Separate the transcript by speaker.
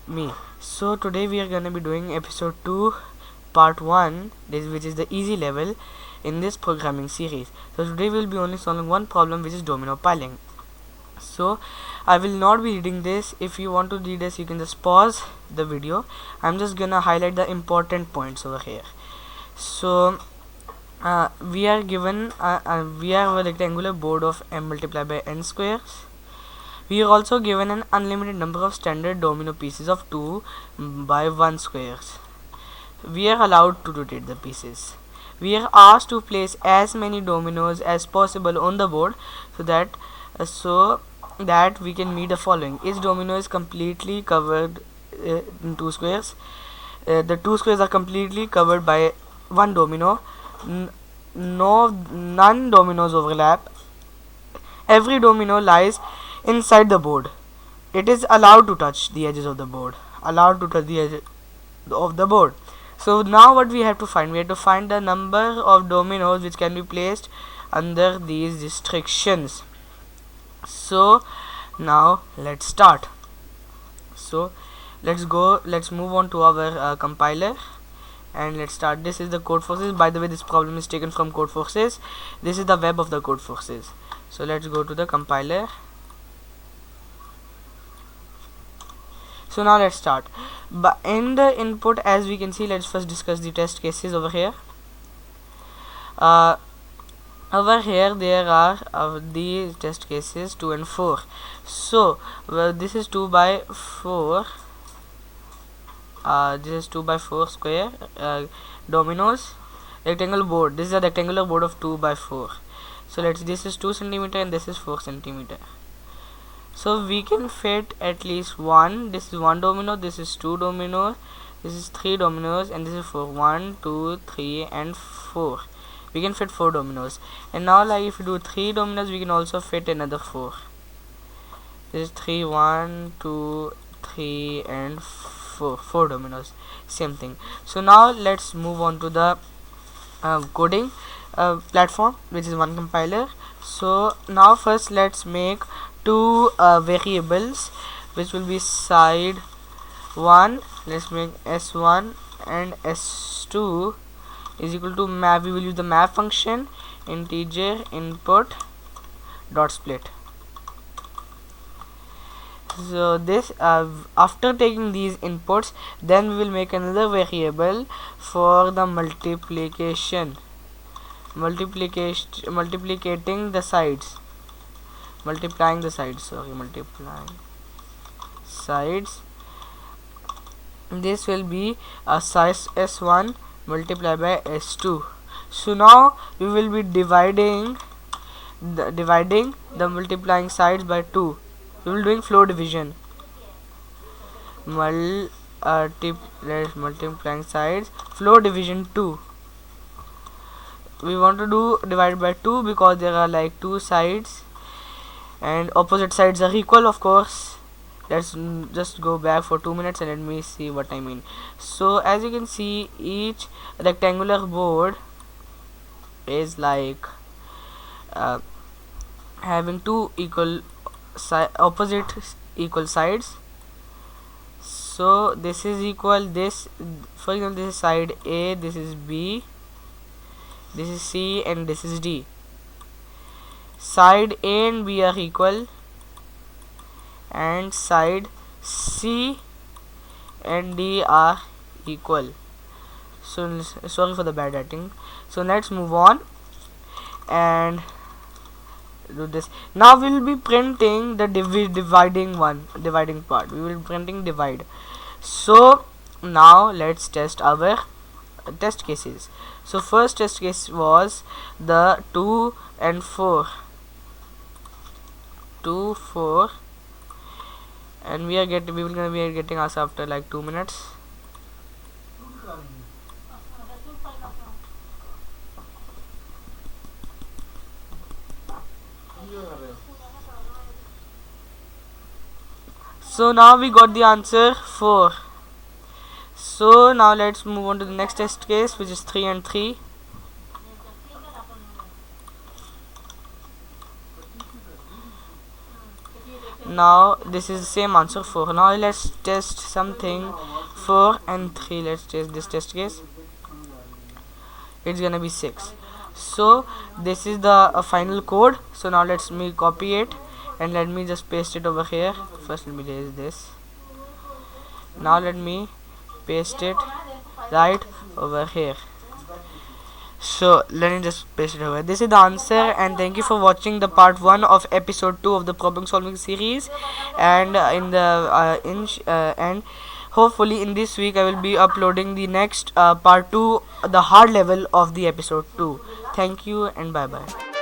Speaker 1: me. So today we are gonna be doing episode 2, part 1, which is the easy level in this programming series. So today we will be only solving one problem, which is domino piling. So I will not be reading this. If you want to read this, you can just pause the video. I'm just gonna highlight the important points over here. So we are given we have a rectangular board of m multiplied by n squares. We are also given an unlimited number of standard domino pieces of 2 by 1 squares. We are allowed to rotate the pieces. We are asked to place as many dominoes as possible on the board so that we can meet the following. Each domino is completely covered in 2 squares. The 2 squares are completely covered by 1 domino. None dominoes overlap. Every domino lies inside the board. It is allowed to touch the edges of the board. Allowed to touch the edge of the board. So now what we have to find? We have to find the number of dominoes which can be placed under these restrictions. So now let's start. So let's move on to our compiler and let's start. This is the Codeforces. By the way, this problem is taken from Codeforces. This is the web of the Codeforces. So let's go to the compiler. So now let's start. But in the input, as we can see, let's first discuss the test cases over here. Over here there are the test cases 2 and 4. So this is 2 by 4. This is 2 by 4 square dominoes rectangle board. This is a rectangular board of 2 by 4. So this is 2 centimeter and this is 4 centimeter. So we can fit at least one. This is 1 domino, this is 2 dominoes, this is 3 dominoes, and this is 4. 1, 2, 3, and 4. We can fit 4 dominoes. And now, like if you do 3 dominoes, we can also fit another 4. This is 3, 1, 2, 3, and 4 dominoes. Same thing. So now let's move on to the coding platform, which is one compiler. So now first let's make two variables which will be side 1. Let's make s1 and s2 is equal to map. We will use the map function integer input dot split. So this after taking these inputs, then we will make another variable for the multiplicating the sides, multiplying sides. This will be a size s1 multiplied by s2. So now we will be dividing the multiplying sides by 2. We will doing floor division. Multiplying sides, floor division 2. We want to do divided by 2 because there are like 2 sides and opposite sides are equal, of course. Let's just go back for 2 minutes and let me see what I mean. So as you can see, each rectangular board is like having 2 opposite equal sides. So this is equal this. For example, this is side A, this is B, this is C, and this is D. Side A and B are equal, and side C and D are equal. So sorry for the bad writing. So let's move on and do this. Now we will be printing the dividing part. We will be printing divide. So now let's test our test cases. So first test case was the 2 and 4, and we are getting us after like 2 minutes. So now we got the answer 4. So now let's move on to the next test case, which is 3 and 3. Now this is the same answer 4. Now let's test something 4 and 3. Let's test this test case. It's gonna be 6. So this is the final code. So now let's me copy it and let me just paste it over here. First let me erase this. Now let me paste it right over here. So let me just paste it over. This is the answer, and thank you for watching the part 1 of episode 2 of the problem solving series. And and hopefully in this week I will be uploading the next part 2, the hard level of the episode 2. Thank you and bye bye.